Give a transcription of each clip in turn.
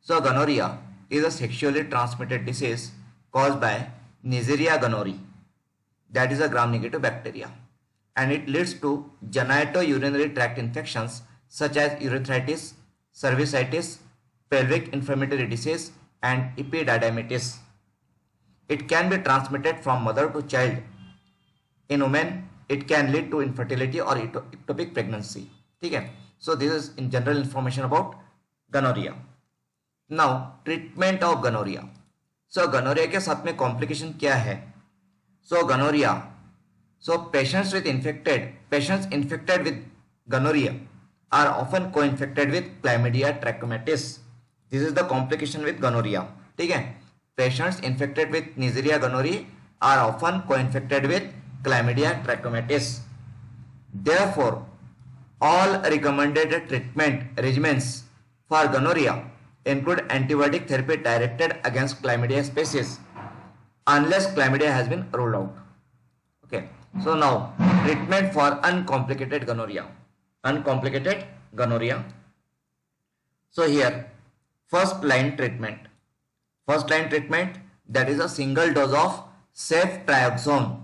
So gonorrhea is a sexually transmitted disease caused by Neisseria gonorrhoeae, that is a gram-negative bacteria, and it leads to genitourinary tract infections such as urethritis, cervicitis, pelvic inflammatory disease, and epididymitis. It can be transmitted from mother to child. In women, it can lead to infertility or ectopic pregnancy. ठीक है? So this is in general information about gonorrhea. Now treatment of gonorrhea. So gonorrhea के साथ में complication क्या है? So gonorrhea. So patients infected with gonorrhea are often co-infected with chlamydia trachomatis. This is the complication with gonorrhea. ठीक है? Patients infected with Neisseria gonorrhoeae are often co-infected with chlamydia trachomatis. Therefore, all recommended treatment regimens for gonorrhea include antibiotic therapy directed against chlamydia species unless chlamydia has been ruled out. Okay. So now treatment for uncomplicated gonorrhea. Uncomplicated gonorrhea. So here first line treatment, that is a single dose of ceftriaxone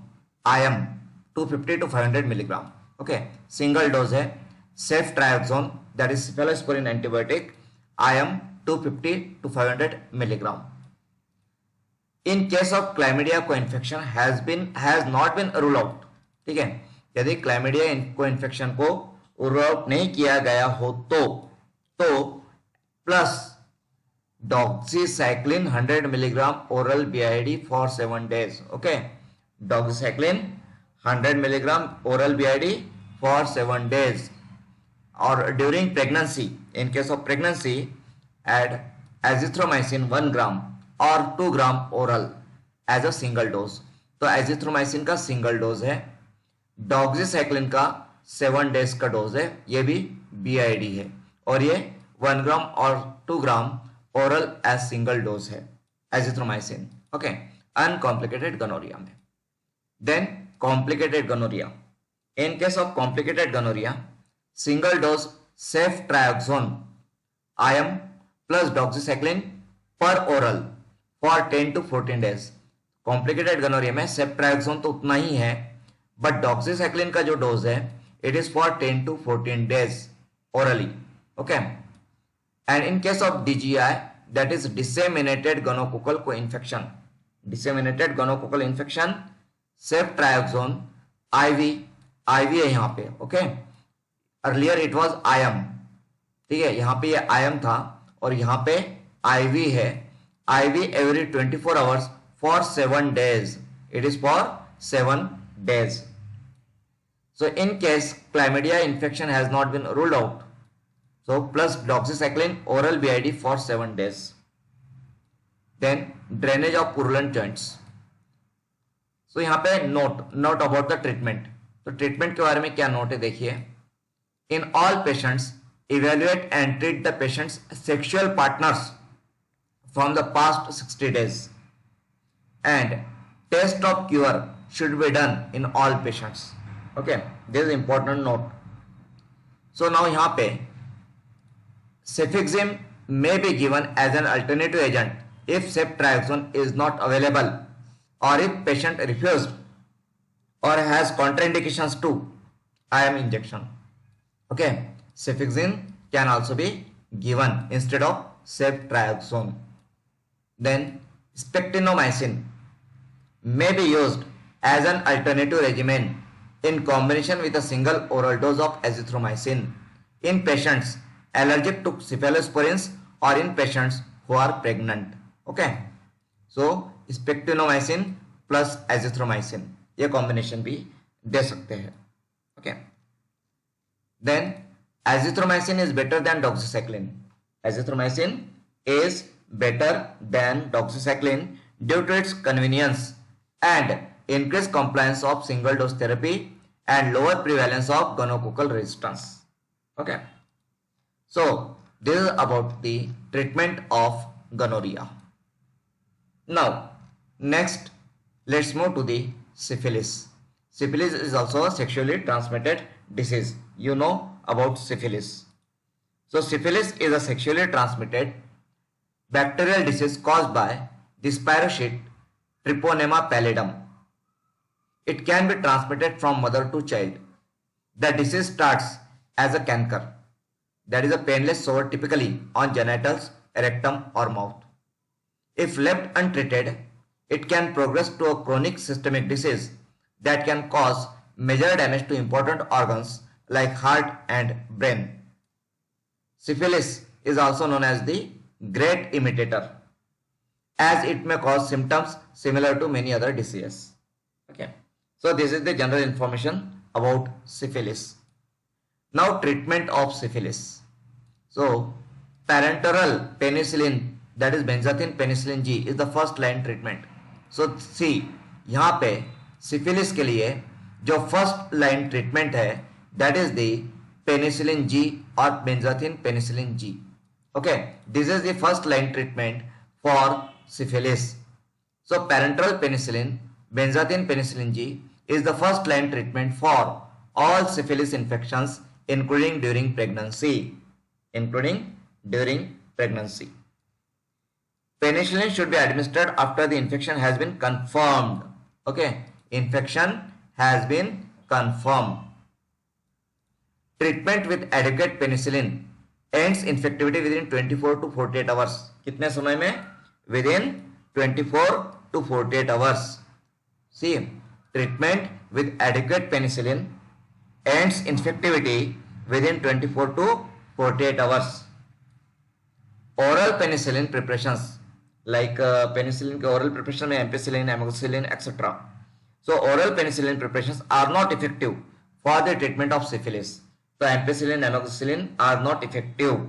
IM 250 to 500 milligram. Okay, single dose है ceftriaxone, that is cephalosporin antibiotic IM 250 to 500 milligram. In case of chlamydia co-infection has not been ruled out. ठीक है, यदि chlamydia co-infection को rule out नहीं किया गया हो तो plus doxycycline 100 milligram oral BID for 7 days. Okay, doxycycline 100 milligram oral BID for 7 days. Or during pregnancy, in case of pregnancy, add azithromycin 1 gram or 2 gram oral as a single dose. तो azithromycin का single dose है, doxycycline का 7 days का dose है, ये भी BID है, और ये 1 ग्राम और 2 gram oral as single dose है एजिथ्रोमाइसिन. ओके, अनकॉम्प्लिकेटेड गोनोरिया में. Then complicated gonorrhoea. In case of complicated gonorrhoea, single dose ceftriaxone IM plus doxycycline per oral for 10 to 14 days. Complicated gonorrhoea में ceftriaxone तो उतना ही है, but doxycycline का जो dose है it is for 10 to 14 days orally. Okay, and in case of DGI, that is disseminated gonococcal co-infection, ceftriaxone IV है यहाँ पे. Okay, earlier it was IM. ठीक है, यहाँ पे ये IM था और यहाँ पे IV है. IV every 24 hours for 7 days. It is for 7 days. So in case chlamydia infection has not been ruled out, so plus doxycycline oral BID for 7 days. Then drainage of purulent joints. So यहाँ पे note about the treatment. तो treatment के बारे में क्या note है देखिए. In all patients, evaluate and treat the patient's sexual partners from the past 60 days. And test of cure should be done in all patients. Okay, this is important note. So now यहाँ पे cefixime may be given as an alternative agent if ceftriaxone is not available or if patient refused or has contraindications to IM injection. Okay, cefixime can also be given instead of ceftriaxone. Then spectinomycin may be used as an alternative regimen in combination with a single oral dose of azithromycin in patients allergic to cephalosporins or in patients who are pregnant. Okay, so spectinomycin plus azithromycin ये combination भी दे सकते हैं. Okay, then azithromycin is better than doxycycline. Azithromycin is better than doxycycline due to its convenience and increased compliance of single dose therapy and lower prevalence of gonococcal resistance. Okay, so this is about the treatment of gonorrhea. Now next let's move to the syphilis. Syphilis is also a sexually transmitted disease. You know about syphilis. So syphilis is a sexually transmitted bacterial disease caused by the spirochete Treponema pallidum. It can be transmitted from mother to child. The disease starts as a canker, that is a painless sore typically on genitals, rectum or mouth. If left untreated, it can progress to a chronic systemic disease that can cause major damage to important organs like heart and brain. Syphilis is also known as the great imitator, as it may cause symptoms similar to many other diseases. Okay, so this is the general information about syphilis. Now treatment of syphilis. So parenteral penicillin, that is benzathine penicillin G, is the first line treatment. So see, यहाँ पे syphilis के लिए जो first line treatment है, that is the penicillin G or benzathine penicillin G. Okay, this is the first line treatment for syphilis. So parenteral penicillin, benzathine penicillin G is the first line treatment for all syphilis infections, including during pregnancy. Penicillin should be administered after the infection has been confirmed. Okay, infection has been confirmed. Treatment with adequate penicillin ends infectivity within 24 to 48 hours. कितने समय में? Within 24 to 48 hours. See, treatment with adequate penicillin ends infectivity within 24 to 48 hours. Oral penicillin preparations like penicillin के oral preparation में ampicillin, amoxicillin, etc. So oral penicillin preparations are not effective for the treatment of syphilis. So ampicillin, amoxicillin are not effective.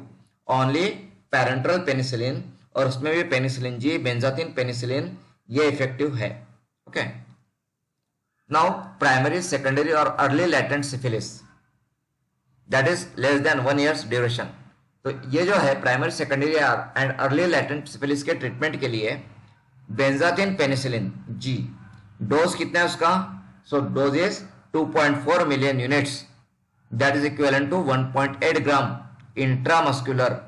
Only parenteral penicillin और उसमें भी penicillin G, benzathine penicillin ये effective है. Okay. Now primary, secondary or early latent syphilis, that is less than 1 year's duration. तो ये जो है primary, secondary and early latent syphilis के ट्रीटमेंट के लिए बेंजाथिन पेनिसिलिन जी, डोज कितना है उसका? So dose is 2.4 million units, that is equivalent to 1.8 gram intramuscular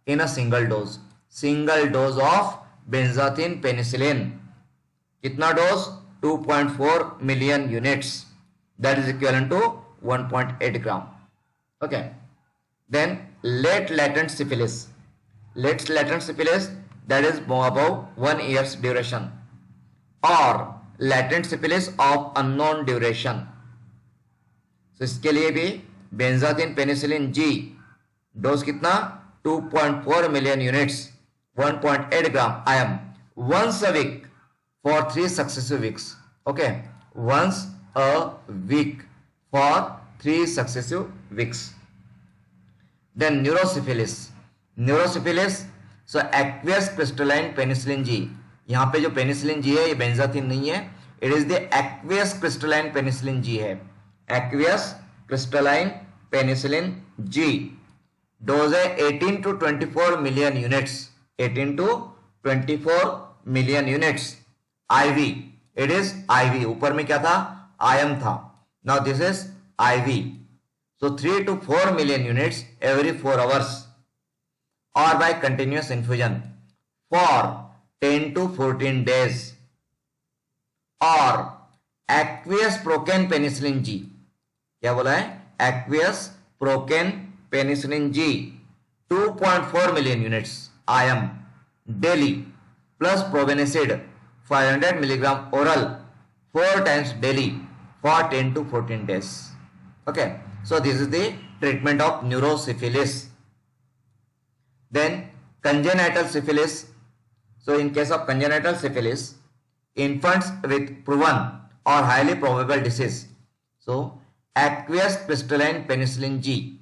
in a single dose of benzathine penicillin. कितना dose? 2.4 million units, that is equivalent to 1.8 gram. Okay. Then late latent syphilis, that is above 1 year's duration, or latent syphilis of unknown duration. So इसके लिए भी benzathine penicillin G, dose कितना? 2.4 million units, 1.8 gram IM once a week for 3 successive weeks. Okay, once a week for 3 successive weeks. Then neurosyphilis, so aqueous crystalline penicillin G. यहाँ पे जो penicillin G है ये benzathine नहीं है, it is the aqueous crystalline penicillin G है. aqueous crystalline penicillin G, dose है 18 to 24 million units, 18 to 24 million units. IV, it is IV. ऊपर में क्या था? IM था. Now this is IV. So 3 to 4 million units every 4 hours, or by continuous infusion for 10 to 14 days. Or aqueous procaine penicillin G, क्या बोला है? aqueous procaine penicillin G, 2.4 million units IM daily plus probenecid 500 milligram oral 4 times daily for 10 to 14 days. Okay. So this is the treatment of neurosyphilis. Then congenital syphilis. So in case of congenital syphilis, infants with proven or highly probable disease, so aqueous crystalline penicillin G,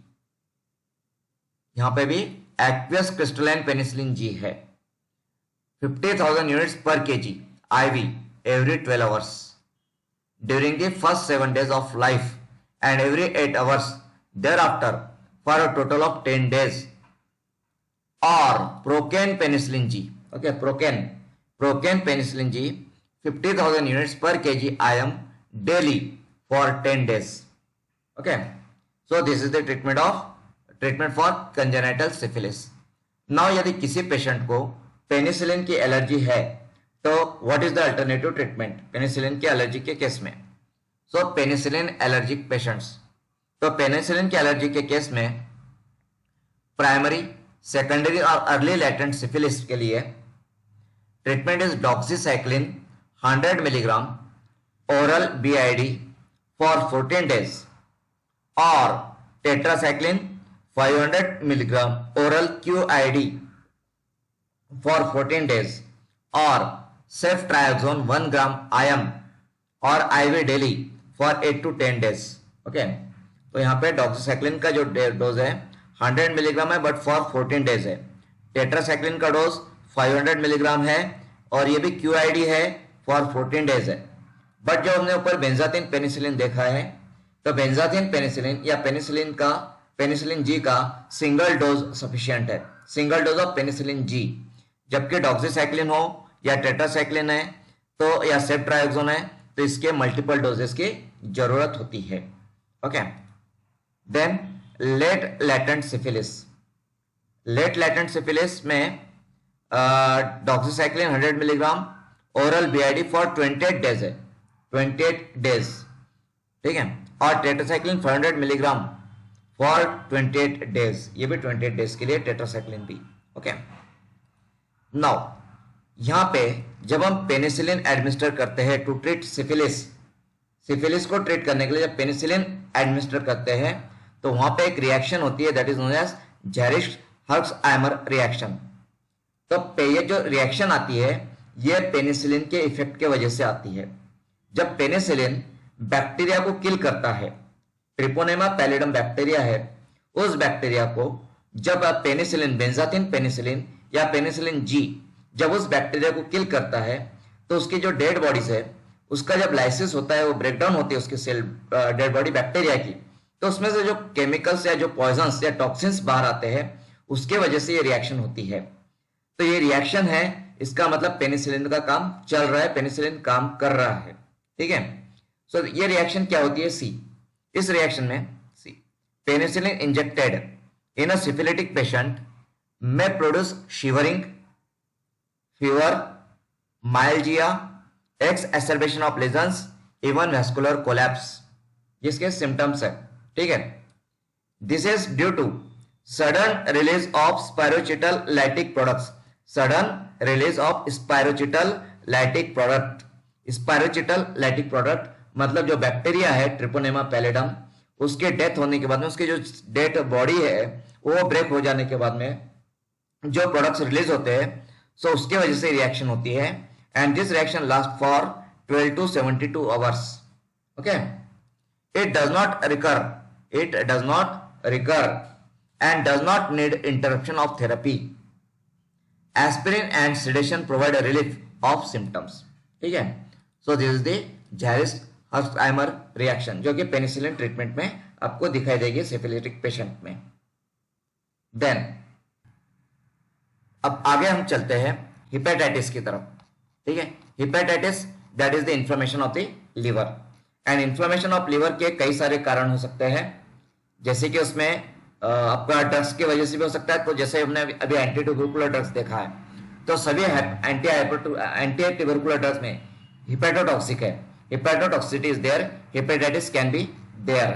यहाँ पे भी aqueous crystalline penicillin G है, 50,000 units per kg IV every 12 hours during the first 7 days of life and every 8 hours thereafter for a total of 10 days. Or procaine penicillin G. Okay, procaine penicillin G, 50,000 units per kg IM daily for 10 days. Okay, so this is the treatment for congenital syphilis. Now यदि किसी patient को penicillin की allergy है तो what is the alternative treatment penicillin की allergy के case में? सो penicillin allergic patients, तो पेनिसिलिन की एलर्जी के केस में प्राइमरी, सेकेंडरी और अर्ली लैटेंट सिफिलिस के लिए treatment is doxycycline 100 milligram oral BID for 14 days or tetracycline 500 milligram oral QID for 14 days or ceftriaxone 1 gram IM or IV daily for 8 to 10 days. Okay, तो यहाँ पे doxycycline का जो dose है 100 milligram है but for 14 days है। Tetracycline का dose 500 milligram है और ये भी QID है फॉर 14 डेज है। बट जो हमने ऊपर बेंजाथिन पेनिसिलिन देखा है तो बेंजाथिन पेनिसिलिन या पेनिसिलिन जी का सिंगल डोज सफिशिएंट है, single dose of penicillin G. जबकि डॉक्सीसाइक्लिन हो या टेट्रासाइक्लिन है तो या सेफ्ट्राइक्सोन है तो इसके मल्टीपल डोजेस की जरूरत होती है। Okay, then late latent syphilis, late latent syphilis में doxycycline 100 milligram oral BID for 28 days है, 28 डेज, ठीक है, और टेट्रासाइक्लिन 500 मिलीग्राम फॉर 28 डेज, ये भी 28 डेज के लिए टेट्रासाइक्लिन भी। ओके, नाउ यहां पे जब हम पेनिसिलिन एडमिनिस्टर करते हैं टू ट्रीट सिफिलिस, सिफिलिस को ट्रीट करने के लिए जब पेनिसिलिन एडमिनिस्टर करते हैं तो वहां पे एक रिएक्शन होती है that is known as Jarisch Herxheimer reaction. तो ये जो रिएक्शन आती है ये पेनिसिलिन के इफेक्ट के वजह से आती है। जब पेनिसिलिन बैक्टीरिया को किल करता है, ट्रिपोनेमा पैलिडम बैक्टीरिया है, उस बैक्टीरिया को जब पेनिसिलिन, बेंजाथिन पेनिसिलिन या पेनिसिलिन जी जब उस बैक्टीरिया को किल करता है तो उसकी जो डेड बॉडीज है उसका जब लाइसिस होता है, वो ब्रेकडाउन होती है उसकी सेल डेड बॉडी बैक्टीरिया की, तो उसमें से जो केमिकल्स या जो पॉइजन्स या टॉक्सिन्स बाहर आते हैं उसके वजह से ये रिएक्शन होती है। तो ये रिएक्शन है, इसका मतलब पेनिसिलिन का काम चल रहा है, पेनिसिलिन काम कर रहा है, ठीक है। सो ये रिएक्शन क्या होती है? सी, इस रिएक्शन में see penicillin injected in a syphilitic patient में produce shivering, fever, myalgia, exacerbation of lesions, even vascular collapse, जिसके सिम्टम्स है, ठीक है। This is due to sudden release of spirochetal lytic products, sudden release of spirochetal lytic product. Spirochetal lytic product मतलब जो bacteria है Treponema pallidum, उसके death होने के बाद में उसकी जो डेड बॉडी है वो ब्रेक हो जाने के बाद में जो प्रोडक्ट्स रिलीज होते हैं, सो उसके वजह से रिएक्शन होती है and this reaction last for 12 to 72 hours. Okay, it does not recur and does not need interruption of therapy. Aspirin and sedation provide a relief of symptoms, ठीक है। So this is the Jarisch Herxheimer reaction जो कि penicillin treatment में आपको दिखाई देगी syphilitic patient में। Then अब आगे हम चलते हैं हिपेटाइटिस की तरफ, ठीक है। Hepatitis that is the inflammation of the liver and inflammation of liver के कई सारे कारण हो सकते हैं, जैसे कि उसमें आपका ड्रग्स की वजह से भी हो सकता है। तो जैसे हमने अभी एंटी ट्यूबरकुलर ड्रग्स देखा है, तो सभी एंटी ट्यूबरकुलर ड्रग्स में हिपेटोटॉक्सिक है, hepatotoxicity is there, hepatitis can be there.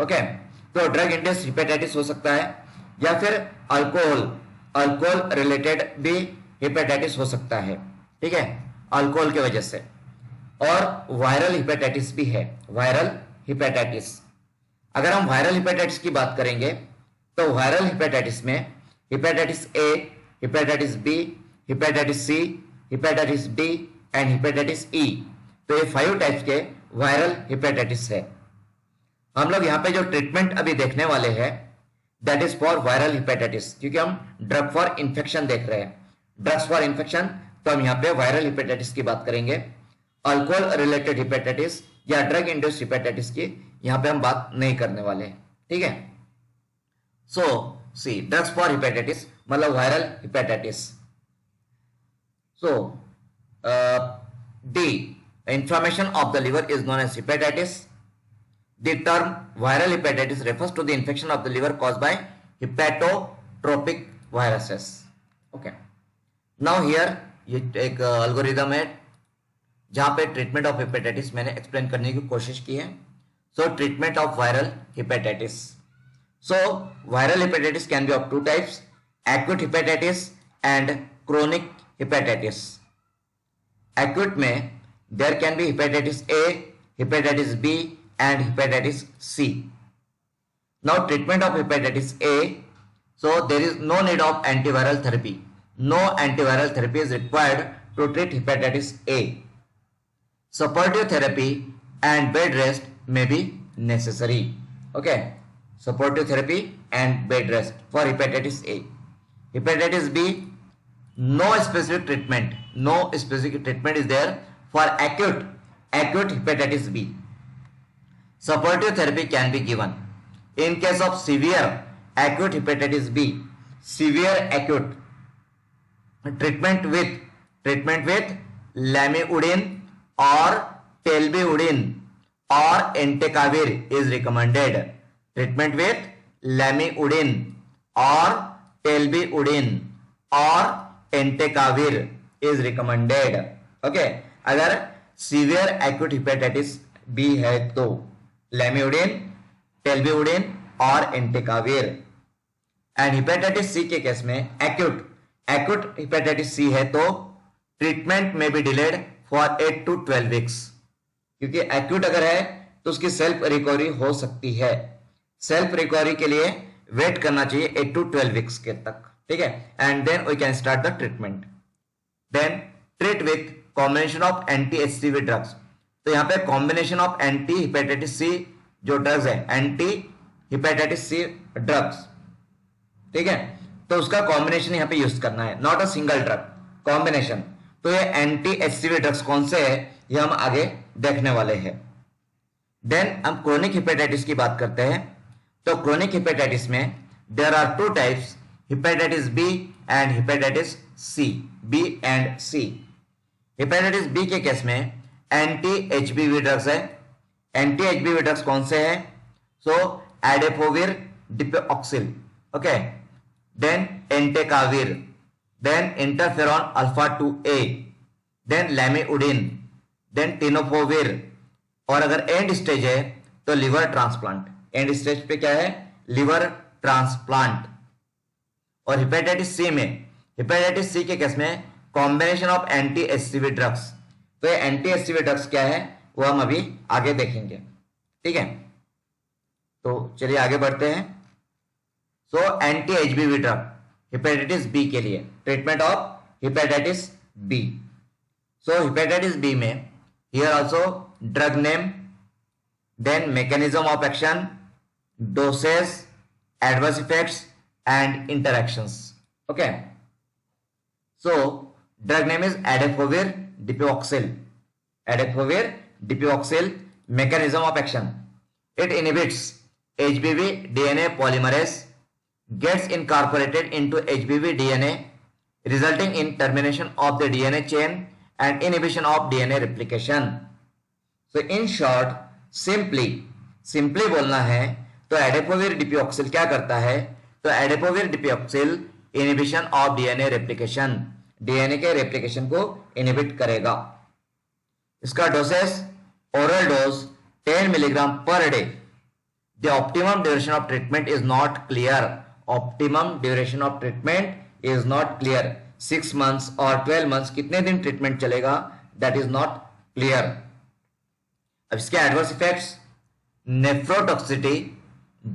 Okay, तो ड्रग इंड्यूस्ड हिपेटाइटिस हो सकता है या फिर अल्कोहल रिलेटेड भी हिपेटाइटिस हो सकता है, ठीक है, अल्कोहल की वजह से। और वायरल हिपेटाइटिस भी है, वायरल हिपेटाइटिस। अगर हम वायरल हिपेटाइटिस की बात करेंगे तो वायरल हिपेटाइटिस में hepatitis A, hepatitis B, hepatitis C, hepatitis D and hepatitis E, तो ये 5 टाइप्स के वायरल हिपेटाइटिस है। हम लोग यहाँ पे जो ट्रीटमेंट अभी देखने वाले हैं that is for viral hepatitis, क्योंकि हम ड्रग फॉर इन्फेक्शन देख रहे हैं, ड्रग्स फॉर इन्फेक्शन, तो हम यहाँ पे वायरल हिपेटाइटिस की बात करेंगे। अल्कोहल रिलेटेड हिपेटाइटिस या ड्रग इंड्यूस्ड हिपेटाइटिस की यहाँ पे हम बात नहीं करने वाले, ठीक है। सो सी ड्रग्स फॉर हिपेटाइटिस मतलब viral hepatitis. So D, inflammation of the liver is known as hepatitis. The term viral hepatitis refers to the infection of the liver caused by hepatotropic viruses. Okay. Now here ये एक algorithm है जहां पे treatment of hepatitis मैंने explain करने की कोशिश की है. So treatment of viral hepatitis. So viral hepatitis can be of two types, acute hepatitis and chronic hepatitis. Acute में there can be hepatitis A, hepatitis B and hepatitis C. Now treatment of hepatitis A. So there is no need of antiviral therapy. No antiviral therapy is required to treat hepatitis A. Supportive therapy and bed rest may be necessary. Okay, supportive therapy and bed rest for hepatitis A. Hepatitis B, no specific treatment. No specific treatment is there for acute hepatitis B. Supportive therapy can be given. In case of severe acute hepatitis B, severe acute, treatment with lamivudine or telbudine or entecavir is recommended. Treatment with lamivudine or telbudine or entecavir is recommended. Okay, अगर severe acute hepatitis B है तो lamivudine, telbudine और entecavir. And hepatitis C के case में acute hepatitis C है तो treatment में be delayed for 8 to 12 weeks. क्योंकि एक्यूट अगर है तो उसकी सेल्फ रिकवरी हो सकती है. सेल्फ रिकवरी के लिए वेट करना चाहिए 8 to 12 वीक्स के तक. ठीक है, and then we can start the treatment. Then treat with combination of anti HCV drugs. तो यहाँ पे combination of anti hepatitis C जो ड्रग्स है, एंटी हेपेटाइटिस सी ड्रग्स, ठीक है, तो उसका कॉम्बिनेशन यहां पे यूज करना है, not a single drug, combination. तो ये एंटी एचसीवी ड्रग्स कौन से है ये हम आगे देखने वाले हैं. देन हम क्रोनिक हेपेटाइटिस की बात करते हैं. तो क्रोनिक हेपेटाइटिस में there are two types, hepatitis B and hepatitis C, B and C. Hepatitis B के केस में एंटी एचबीवी ड्रग्स है. एंटी एचबीवी ड्रग्स कौन से हैं? सो Adefovir digoxil, okay, then entecavir, then interferon alpha 2A, then lamivudine, then tenofovir. और अगर and stage है तो लिवर ट्रांसप्लांट. एंड स्टेज पे क्या है? Liver transplant. और हेपेटाइटिस सी में, हेपेटाइटिस सी के केस में combination of anti HCV drugs. तो ये एंटी एचसीवी ड्रग्स क्या है वो हम अभी आगे देखेंगे. ठीक है, तो चलिए आगे बढ़ते हैं. So anti HBV drug hepatitis B के लिए, treatment of hepatitis B. So hepatitis B में here also drug name, then mechanism of action, dosage, adverse effects and interactions. Okay, so drug name is adefovir dipivoxil. Adefovir dipivoxil. Mechanism of action, it inhibits HBV DNA polymerase, gets incorporated into HBV DNA, resulting in termination of the DNA chain and inhibition of DNA replication. So in short, simply बोलना है तो adefovir डिपिऑक्सिल क्या करता है? तो adefovir dipivoxil inhibition of DNA replication, DNA के replication को inhibit करेगा. इसका doses, oral dose 10 milligram per day. The optimum duration of treatment is not clear. Optimum duration of treatment is not clear. 6 months or 12 months कितने दिन treatment चलेगा that is not clear. अब इसके adverse effects, nephrotoxicity.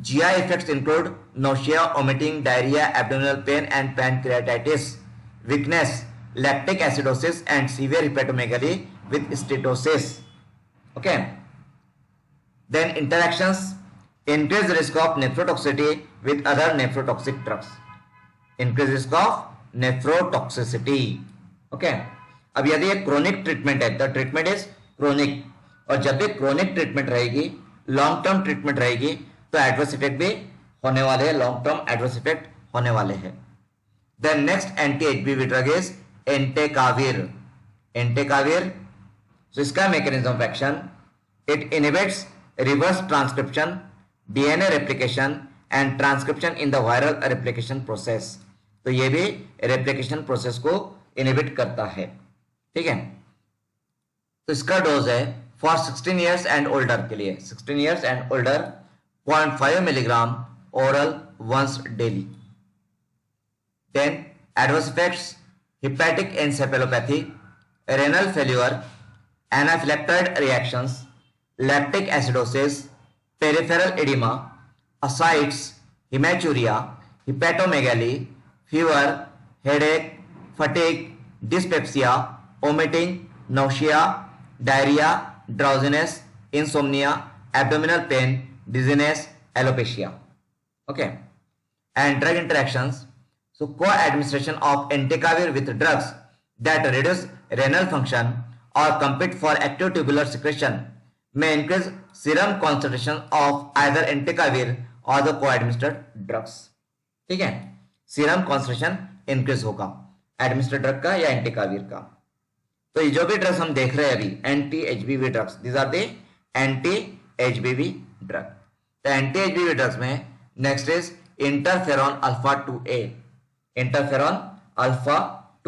GI effects include nausea, vomiting, diarrhea, abdominal pain and pancreatitis, weakness, lactic acidosis and severe hepatomegaly with steatosis. Okay. Then interactions, increased risk of nephrotoxicity with other nephrotoxic drugs. Increased risk of nephrotoxicity. Okay. अब यदि ये chronic treatment है, the treatment is chronic. और जब भी chronic treatment रहेगी, long term treatment रहेगी, तो एडवर्स इफेक्ट भी होने वाले हैं, लॉन्ग टर्म एडवर्स इफेक्ट होने वाले हैं. Then next anti HBV drug is entecavir. Entecavir, so इसका mechanism of action, it inhibits reverse transcription, DNA replication and transcription in the viral replication process. तो ये भी replication process को inhibit करता है। ठीक है, तो इसका डोज है फॉर 16 ईयर्स एंड ओल्डर के लिए, 16 years and older 0.5 milligram oral once daily. Then adverse effects: hepatic encephalopathy, renal failure, anaphylactoid reactions, lactic acidosis, peripheral edema, ascites, hematuria, hepatomegaly, fever, headache, fatigue, dyspepsia, vomiting, nausea, diarrhea, drowsiness, insomnia, abdominal pain, dizziness, alopecia. Okay, and drug interactions. So co-administration of entecavir with drugs that reduce renal function or compete for active tubular secretion may increase serum concentration of either entecavir or the co-administered drugs. ठीक है, serum concentration increase होगा administered drug का या एंटिकाविर का। तो ये जो भी ड्रग्स हम देख रहे हैं अभी, anti HBV drugs, these are the anti HBV drug. तो एंटी एचबीवी ड्रग्स में next is interferon alpha 2A, interferon alpha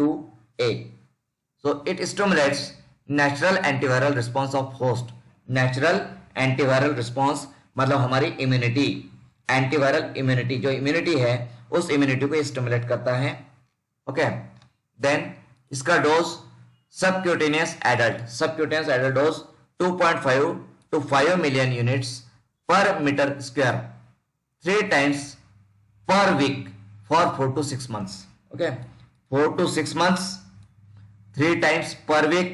2A। So it stimulates natural antiviral response of host. Natural antiviral response मतलब हमारी immunity, antiviral immunity, जो immunity है उस immunity को stimulate करता है। ओके, देन इसका dose subcutaneous adult dose 2.5 to 5 million units per meter square 3 times per week for 4 to 6 months. Okay, 4 to 6 months 3 times per week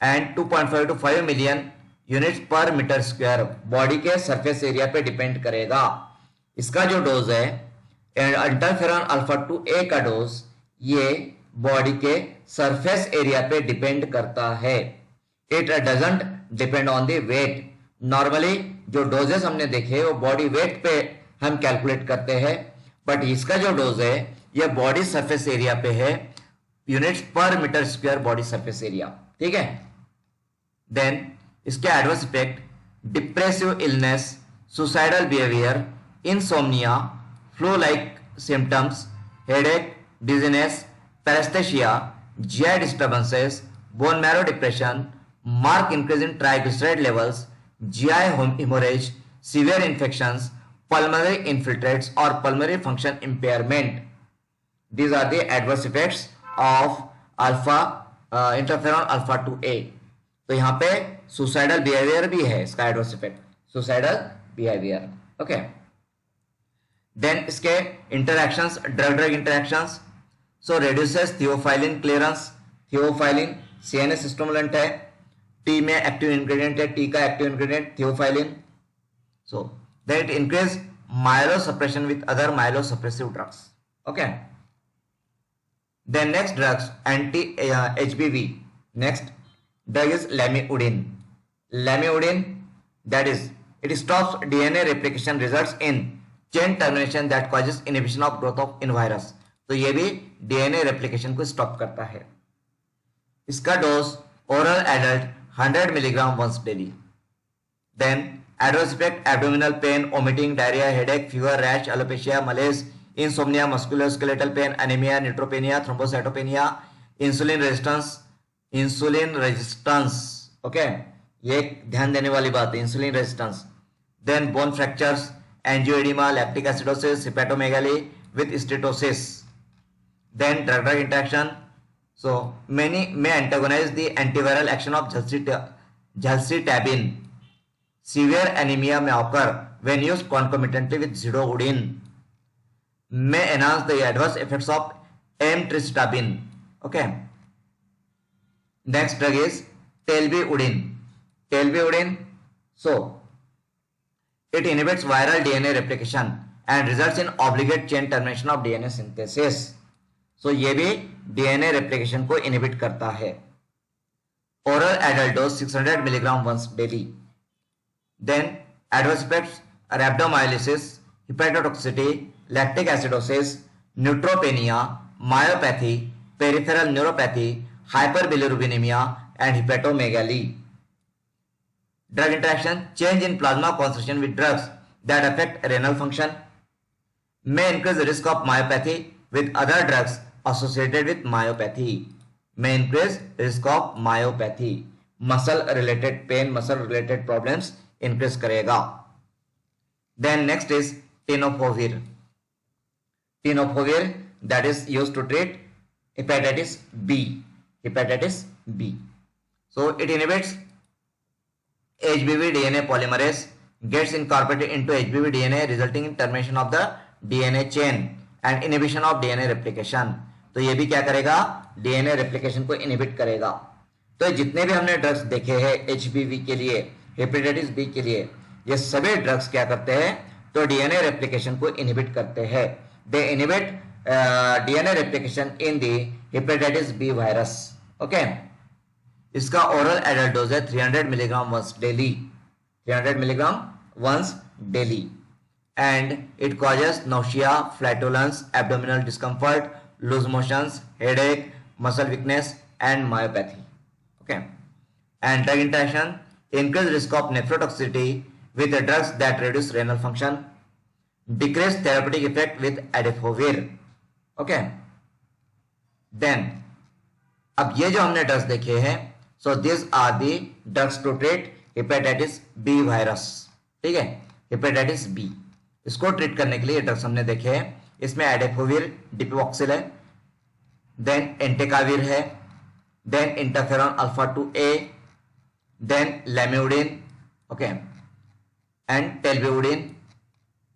and 2.5 to 5 million units पर metre square. Body के surface area पे depend करेगा। इसका जो dose है interferon alpha 2A का dose ये body के सरफेस एरिया पे डिपेंड करता है। It doesn't depend on the weight. Normally जो डोजेस हमने देखे वो बॉडी वेट पे हम कैलकुलेट करते हैं, बट इसका जो डोज है ये बॉडी सरफेस एरिया पे है, यूनिट्स पर metre square body surface area. ठीक है, देन इसके adverse effect depressive illness, suicidal behaviour, insomnia, flu like symptoms, headache, dizziness, paraesthesia, GI disturbances, bone marrow depression, marked increase in triglyceride levels, GI hemorrhage, severe infections, pulmonary infiltrates or pulmonary function impairment. These are the adverse effects of interferon alpha 2A. तो यहाँ पे suicidal behaviour भी है इसका adverse effect, suicidal behaviour. Okay, then इसके interactions, drug interactions. So reduces theophylline clearance. Theophylline CNS stimulant है, tea में active ingredient है, टी का active ingredient theophylline. So that increase myelosuppression with other myelosuppressive drugs. Okay, then next drugs anti HBV। Next drug is lamivudine. Lamivudine, that is, it stops DNA replication, results in chain termination that causes inhibition of growth of in virus. तो ये भी DNA replication को stop करता है। इसका dose oral adult 100 milligram once daily. Then adverse effect abdominal pain, vomiting, diarrhoea, headache, fever, rash, alopecia, malaise, insomnia, musculoskeletal pain, anaemia, neutropenia, thrombocytopenia, insulin resistance. Okay, ये ध्यान देने वाली बात है, insulin resistance. Then bone fractures, angioedema, lactic acidosis, hepatomegaly with steatosis. Then drug interaction. So many may antagonize the antiviral action of zolcitabine. Severe anemia may occur when used concomitantly with zidovudine. May enhance the adverse effects of emtricitabine. Okay. Next drug is telbudine. Telbudine, so it inhibits viral DNA replication and results in obligate chain termination of DNA synthesis. So ये भी DNA replication को inhibit करता है। Oral adult dose 600 milligram once daily. Then adverse effects are rhabdomyolysis, hepatotoxicity, lactic acidosis, neutropenia, myopathy, peripheral neuropathy, hyperbilirubinemia and hepatomegaly. Drug interaction, change in plasma concentration with drugs that affect renal function, may increase the risk of myopathy with other drugs associated with myopathy, may increase risk of myopathy. Muscle related pain, muscle related problems increase करेगा. Then next is tenofovir. Tenofovir that is used to treat hepatitis B. Hepatitis B. So it inhibits HBV DNA polymerase, gets incorporated into HBV DNA resulting in termination of the DNA chain and inhibition of DNA replication. तो ये भी क्या करेगा, DNA replication को inhibit करेगा. तो जितने भी हमने ड्रग्स देखे हैं HBV के लिए, हेपेटाइटिस बी के लिए, ये सभी ड्रग्स क्या करते हैं, तो DNA replication को इनहिबिट करते हैं. They inhibit DNA replication in the hepatitis B virus. Okay. इसका ओरल एडल्ट डोज है 300 milligram once daily. 300 milligram once daily. And it causes nausea, flatulence, abdominal discomfort, loose motions, headache, muscle weakness and myopathy. Okay. And drug interaction increase risk of nephrotoxicity with the drugs that reduce renal function, decrease therapeutic effect with adefovir. Okay. Then अब ये जो हमने drugs देखे हैं, so this are the drugs to treat hepatitis B virus. ठीक है, hepatitis B, इसको treat करने के लिए ड्रग्स हमने देखे हैं. इसमें एडेफोविर, डिपिवॉक्सिल है, देन एंटेकाविर है, then interferon alpha 2A, then lamivudine, okay, and telbivudine,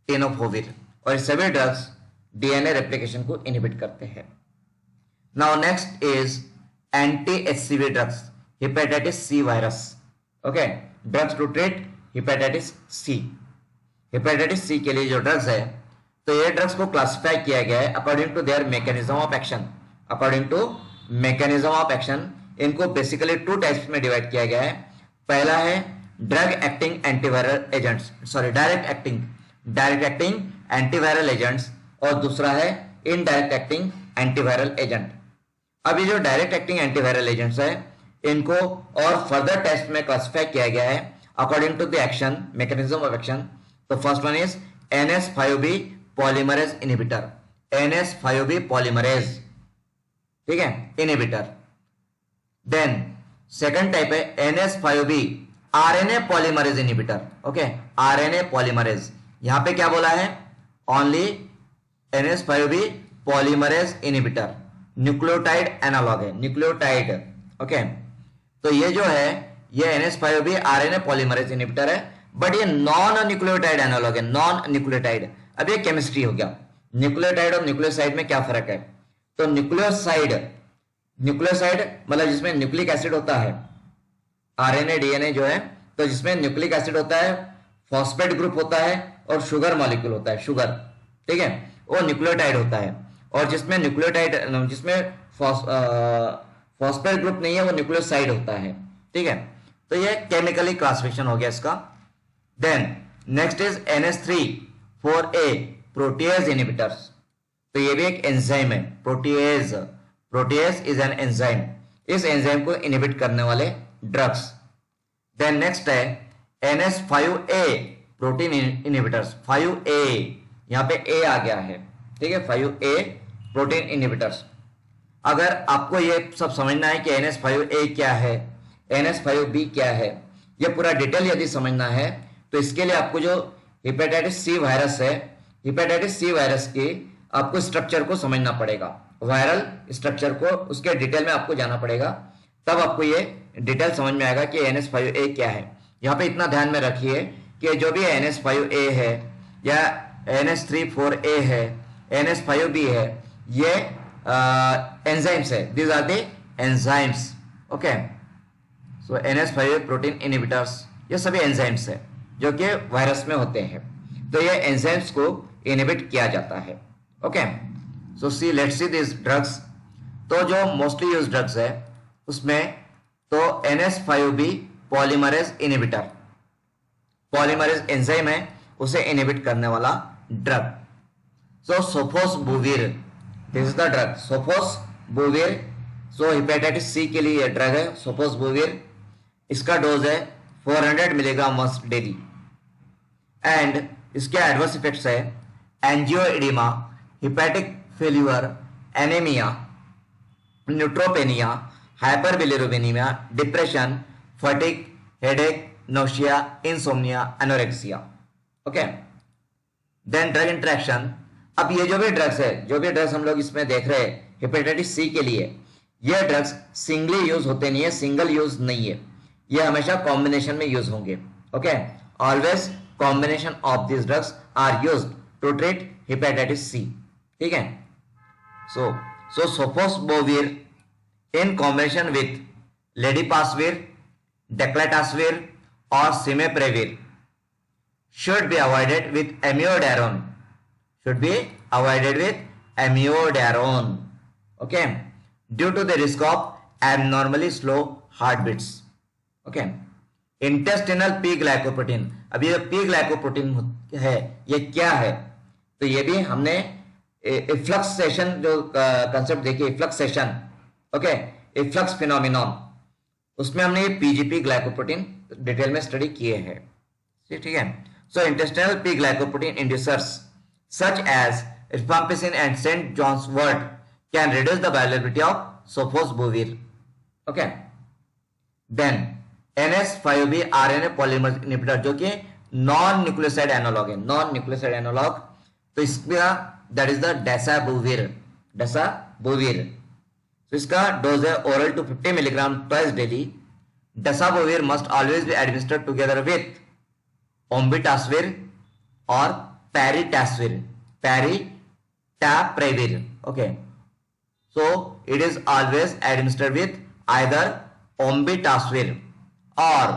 tenofovir. और सभी ड्रग्स डीएनए रेप्लिकेशन को इनहिबिट करते हैं. Now next is anti HCV drugs, hepatitis C virus. Okay, drugs to treat hepatitis C. Hepatitis C के लिए जो drugs है, तो ये ड्रग्स को क्लासिफाई किया गया है according to their mechanism of action. According to mechanism of action इनको बेसिकली 2 टाइप्स में डिवाइड किया गया है. पहला है drug acting antiviral agents, sorry direct acting antiviral agents, और दूसरा है इनडायरेक्ट एक्टिंग एंटीवायरल एजेंट. अब ये जो डायरेक्ट एक्टिंग एंटीवायरल एजेंट्स है, इनको और फर्दर टेस्ट में क्लासिफाई किया गया है according to the action, mechanism of action. तो first one is NS5B polymerase inhibitor. NS5B polymerase, ठीक है, इनहिबिटर. देन सेकंड टाइप है NS5B RNA polymerase inhibitor. Okay, RNA polymerase. यहां पे क्या बोला है, only NS5B polymerase inhibitor, nucleotide analogue है, न्यूक्लियोटाइड. ओके, तो ये जो है ये NS5B RNA पॉलीमरेज इनहिबिटर है, बट ये नॉन न्यूक्लियोटाइड एनालॉग है, नॉन न्यूक्लियोटाइड. अब ये केमिस्ट्री हो गया. न्यूक्लियोटाइड और न्यूक्लियोसाइड में क्या फर्क है, तो न्यूक्लियोसाइड मतलब जिसमें न्यूक्लिक एसिड होता है, आरएनए डीएनए जो है, तो जिसमें न्यूक्लिक एसिड होता है, फॉस्फेट ग्रुप होता है और शुगर मॉलिक्यूल होता है, शुगर, ठीक है, वो न्यूक्लियोटाइड होता है. और जिसमें फॉस्फेट ग्रुप नहीं है वो न्यूक्लियोसाइड होता है. ठीक है, तो ये केमिकली क्लासिफिकेशन हो गया इसका. Then next is NS3/4A protease inhibitors. तो ये भी एक एंजाइम है, प्रोटीएज इज एन एंजाइम. इस एंजाइम को इनहिबिट करने वाले ड्रग्स. देन नेक्स्ट है NS5A प्रोटीन इनहिबिटर्स. 5A, यहां पे A आ गया है, ठीक है, 5A प्रोटीन इनहिबिटर्स. अगर आपको ये सब समझना है कि NS5A क्या है, NS5B क्या है, ये पूरा डिटेल यदि समझना है, तो इसके लिए आपको जो हेपेटाइटिस सी वायरस है, हेपेटाइटिस सी वायरस की आपको स्ट्रक्चर को समझना पड़ेगा, वायरल स्ट्रक्चर को, उसके डिटेल में आपको जाना पड़ेगा, तब आपको ये डिटेल समझ में आएगा कि NS5A क्या है. यहाँ पे इतना ध्यान में रखिए कि जो भी NS5A है या NS3/4A है, NS5B है, ये एंजाइम्स है. These are the enzymes. Okay, so NS5A protein inhibitors, ये सभी एंजाइम्स है जो कि वायरस में होते हैं. तो ये एंजाइम्स को इनहिबिट किया जाता है. Okay, so see let's see this drugs. तो जो मोस्टली यूज ड्रग्स है उसमें तो NS5B polymerase inhibitor, polymerase enzyme है, उसे इनहिबिट करने वाला ड्रग. So sofosbuvir, this is the drug sofosbuvir. So hepatitis C के लिए ड्रग है सोफोसबुवीर. इसका डोज है 400 मिलीग्राम वंस डेली. एंड इसके एडवर्स इफेक्ट्स है angioedema, hepatic failure, anaemia, neutropenia, hyperbilirubinaemia, depression, fatigue, headache, nausea, insomnia, anorexia. Okay, then drug interaction. अब ये जो भी ड्रग्स हम लोग इसमें देख रहे हैं हेपेटाइटिस सी के लिए, ये ड्रग्स सिंगली यूज होते नहीं है, सिंगल यूज नहीं है, ये हमेशा कॉम्बिनेशन में यूज होंगे। Okay, always combination of this drugs are used to treat hepatitis C. ठीक है, सो सोफोस्बोविर in combination with ledipasvir, declatasvir or cimeprevir should be avoided with amiodarone. Okay, due to the risk of abnormally slow heartbeats. Okay, intestinal p glycoprotein। अब ये p glycoprotein है, ये क्या है? तो ये भी हमने इफ्लक्सेशन जो कंसेप्ट देखिए, इफ्लक्सेशन, ओके, इफ्लक्स फिनोमिनॉन, उसमें हमने ये पीजीपी ग्लाइकोप्रोटीन डिटेल में स्टडी किए हैं। ठीक है, so intestinal P glycoprotein inducers such as rifampicin and Saint John's wort can reduce the bioavailability of sofosbuvir. Okay, then NS5B RNA polymerase inhibitor जो कि नॉन न्यूक्लियोसाइड एनालॉग है, non nucleoside analogue, तो इसका that is the डेसाबुविर। तो इसका dose है oral two 50 milligram twice daily. Dasabuvir must always be administered together with ombitasvir और paritaprevir. Okay, so it is always administered with either ombitasvir और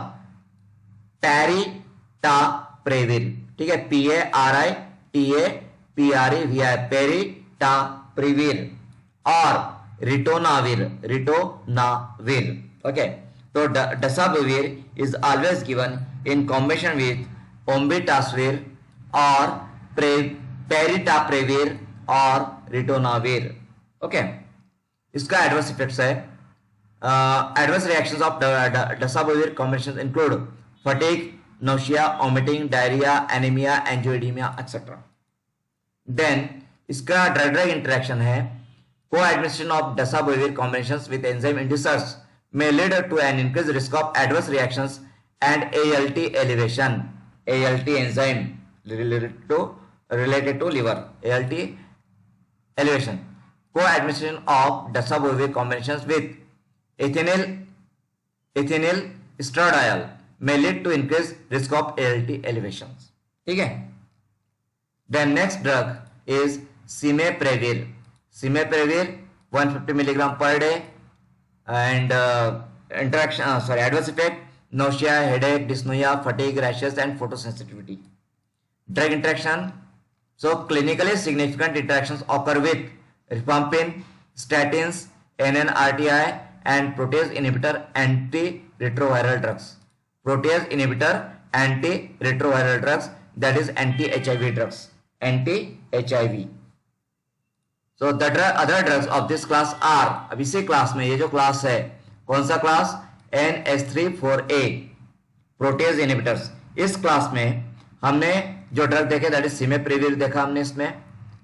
paritaprevir. ठीक है, PARITAPREVI, पैरिटाप्रेविर और रिटोनाविर। ओके, तो dasabuvir is always given in combination with ombitasvir और paritaprevir और ritonavir. Okay, इसका adverse effects है, adverse reactions of dasabuvir combination include fatigue, nausea, vomiting, diarrhoea, anaemia, angioedema etcetera. Then इसका drug interaction है, co-administration of dasabovir combinations with enzyme inducers may lead to an increased risk of adverse reactions and ALT elevation. ALT enzyme related to liver, ALT elevation. Co-administration of dasabovir combinations with ethinyl estradiol may lead to increased risk of ALT elevations. ठीक है, then next drug is cimeprevir 150 milligram per day and adverse effect nausea, headache, dyspnea, fatigue, rashes and photosensitivity. Drug interaction, so clinically significant interactions occur with rifampin, statins, NNRTI and protease inhibitor antiretroviral drugs, that is anti-HIV drugs, anti-HIV. So the other drugs of this class are, अब इसी class में ये जो class है, कौन सा class? NH3,4A protease inhibitors. इस class में हमने जो ड्रग देखे दैट इज सिमेप्रेविर देखा हमने इसमें।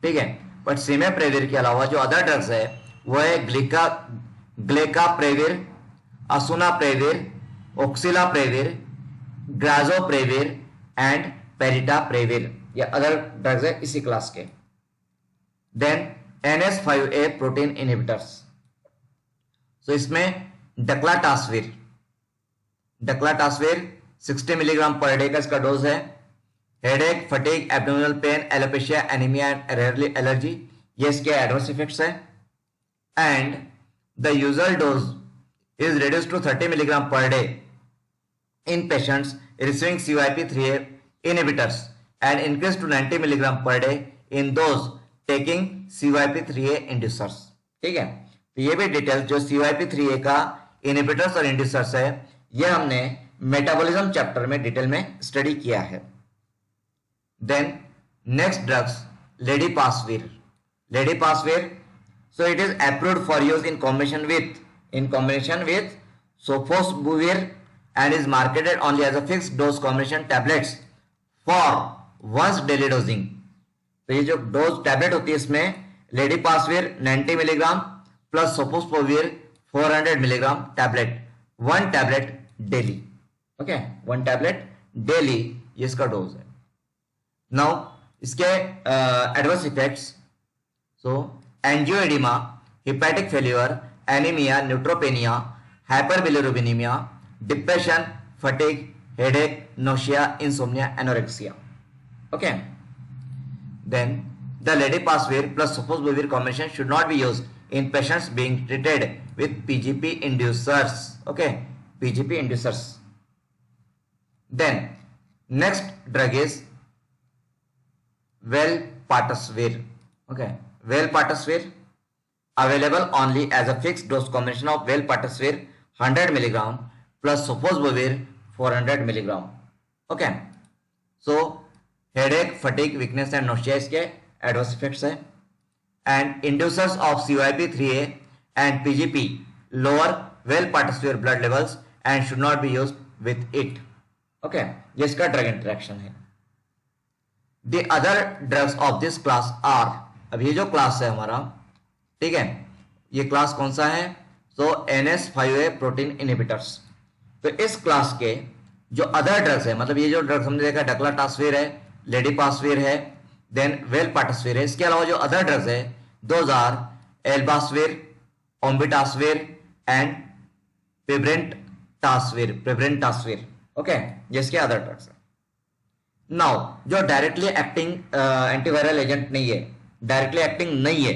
ठीक है, बट सिमेप्रेविर के अलावा जो अदर ड्रग्स है वो है ग्लेकाप्रेविर, असुनाप्रेविर, ओक्सिलाप्रेविर, ग्राजोप्रेविर एंड पैरिटाप्रेविर, ये अदर ड्रग्स है इसी क्लास के। देन NS5A प्रोटीन इनहिबिटर्स, सो इसमें डेक्लाटास्विर 60 मिलीग्राम पर डे का इसका डोज है। Headache, fatigue, abdominal pain, alopecia, anaemia and rarely allergy, ये इसके एडवर्स इफेक्ट्स है। And the usual dose is reduced to 30 milligram per day in patients receiving CYP3A inhibitors and increased to 90 milligram per day in those taking CYP3A inducers। ठीक है, तो ये भी details जो CYP3A का इनहिबिटर्स और inducers है ये हमने मेटाबॉलिज्म चैप्टर में डिटेल में स्टडी किया है। Then next drugs ledipasvir, so it is approved for use in combination with sofosbuvir and is marketed only as a fixed dose combination tablets for once daily dosing। तो ये जो dose tablet होती है इसमें ledipasvir 90 milligram plus sofosbuvir 400 milligram tablet, 1 tablet daily. Okay, 1 tablet daily ये इसका dose है। Now इसके adverse effects, so angioedema, hepatic failure, anaemia, neutropenia, hyperbilirubinaemia, depression, fatigue, headache, nausea, insomnia, anorexia. Okay, then the ledipasvir plus sofosbuvir combination should not be used in patients being treated with PGP inducers. Okay, PGP inducers. Then next drug is velpatasvir. Okay, velpatasvir available only as a fixed dose combination of velpatasvir 100 milligram plus sofosbuvir 400 milligram. Okay, so headache, fatigue, weakness and nausea इसके adverse effects है। And inducers of CYP3A and PGP lower velpatasvir blood levels and should not be used with it. Okay, ये इसका drug interaction है। The other drugs of this class are, अब ये जो class है हमारा, ठीक है, ये क्लास कौन सा है? सो NS5A प्रोटीन इनहिबिटर्स। तो इस क्लास के जो अदर ड्रग्स है, मतलब ये जो ड्रग्स हमने देखा डक्लाटासवीर है, लेडीपासवीर है, देन वेलपाटस्वीर है, इसके अलावा जो अदर ड्रग्स है दोज आर एल्बासवीर, ओम्बिटासवीर एंड प्रेब्रेंटासवीर। ओके, ये इसके अदर ड्रग्स है। नाउ जो डायरेक्टली एक्टिंग एंटीवायरल एजेंट नहीं है, डायरेक्टली एक्टिंग नहीं है,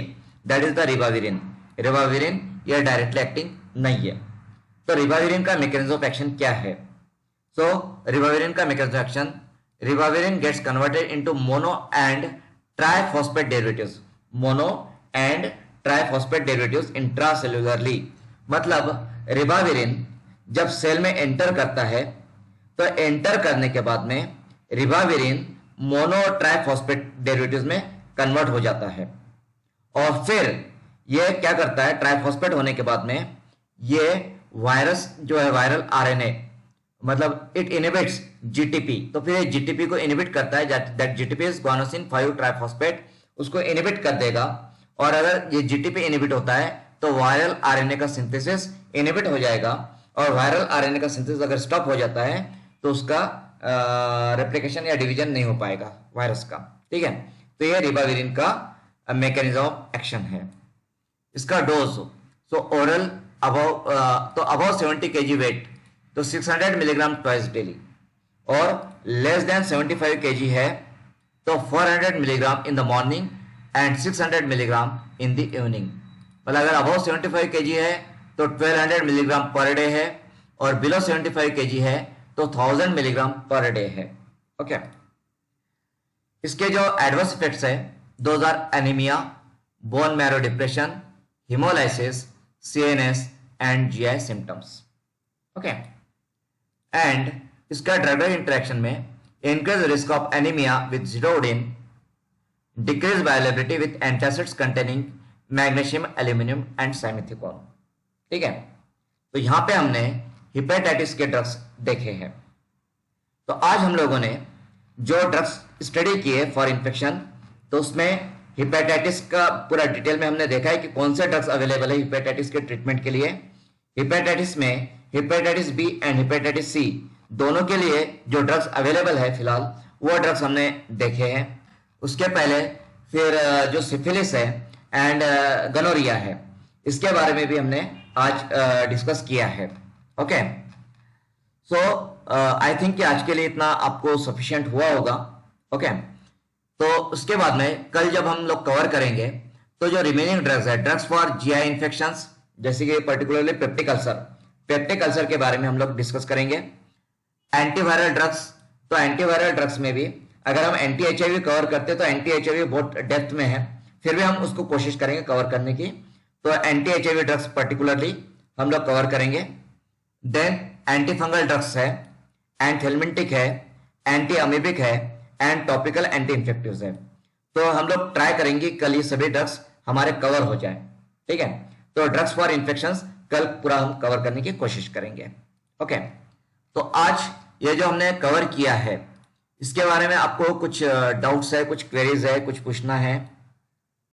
that is the ribavirin. Ribavirin ये डायरेक्टली एक्टिंग नहीं है। तो रिबाविरिन का मैकेनिज्म ऑफ एक्शन क्या है? सो रिबाविरिन का mechanism of action, ribavirin gets converted into mono and triphosphate derivatives, mono and triphosphate derivatives intracellularly। मतलब रिबाविरिन जब सेल में एंटर करता है तो एंटर करने के बाद में रिबाविरिन मोनो और ट्राइफॉस्फेट डेरिवेटिव्स में कन्वर्ट हो जाता है, और फिर ये क्या करता है, ट्राइफॉस्फेट होने के बाद में ये वायरस जो है, वायरल RNA, मतलब इट इनहिबिट्स GTP, तो फिर ये GTP को इनहिबिट करता है, that GTP is guanosine 5 triphosphate, उसको इनहिबिट कर देगा। और अगर ये GTP इनहिबिट होता है तो वायरल RNA का सिंथेसिस इनहिबिट हो जाएगा, और वायरल RNA का सिंथेसिस अगर स्टॉप हो जाता है तो उसका रेप्लिकेशन या डिवीजन नहीं हो पाएगा वायरस का। ठीक है, तो ये रिबाविरिन का मैकेनिज्म ऑफ एक्शन है। इसका dose, so oral above 70 kg weight तो 600 मिलीग्राम ट्वाइस डेली, और लेस देन 75 kg है तो 400 milligram in the morning and 600 milligram in the evening. मतलब अगर अबव 75 kg है तो 1200 मिलीग्राम पर डे है, और बिलो 75 kg है तो 1000 मिलीग्राम पर डे है। ओके, इसके जो एडवर्स इफेक्ट्स है those are anaemia, bone marrow depression, haemolysis, CNS and GI symptoms. Okay, and इसका ड्रग इंटरेक्शन में increase risk of anaemia with zidovudine, decrease bioavailability with antacids containing magnesium, aluminium and simethicone. ठीक है, तो यहां पे हमने hepatitis के drugs देखे हैं। तो आज हम लोगों ने जो ड्रग्स स्टडी किए फॉर इन्फेक्शन, तो उसमें हिपेटाइटिस का पूरा डिटेल में हमने देखा है कि कौन से ड्रग्स अवेलेबल है हिपेटाइटिस के ट्रीटमेंट के लिए। हिपेटाइटिस में hepatitis B and hepatitis C दोनों के लिए जो ड्रग्स अवेलेबल है फिलहाल, वो ड्रग्स हमने देखे हैं। उसके पहले फिर जो सिफिलिस है एंड गनोरिया है, इसके बारे में भी हमने आज डिस्कस किया है। ओके, सो आई थिंक कि आज के लिए इतना आपको सफिशिएंट हुआ होगा। ओके, तो उसके बाद में कल जब हम लोग कवर करेंगे तो जो रिमेनिंग ड्रग्स है, ड्रग्स फॉर GI इन्फेक्शंस, जैसे कि पर्टिकुलरली पेप्टिक अल्सर के बारे में हम लोग डिस्कस करेंगे। एंटीवायरल ड्रग्स, तो एंटीवायरल ड्रग्स में भी अगर हम anti-HIV कवर करते हैं तो anti-HIV बहुत डेप्थ में है, फिर भी हम उसको कोशिश करेंगे कवर करने की, तो anti-HIV ड्रग्स पर्टिकुलरली हम लोग कवर करेंगे। देन एंटी फंगल ड्रग्स है, एंथेल्मिंटिक है, एंटी अमीबिक है एंड टॉपिकल एंटी इन्फेक्टिव्स है। तो हम लोग ट्राई करेंगे कल ये सभी ड्रग्स हमारे कवर हो जाए। ठीक है, तो ड्रग्स फॉर इन्फेक्शंस कल पूरा हम कवर करने की कोशिश करेंगे। ओके, तो आज ये जो हमने कवर किया है इसके बारे में आपको कुछ डाउट्स है, कुछ क्वेरीज है, कुछ पूछना है?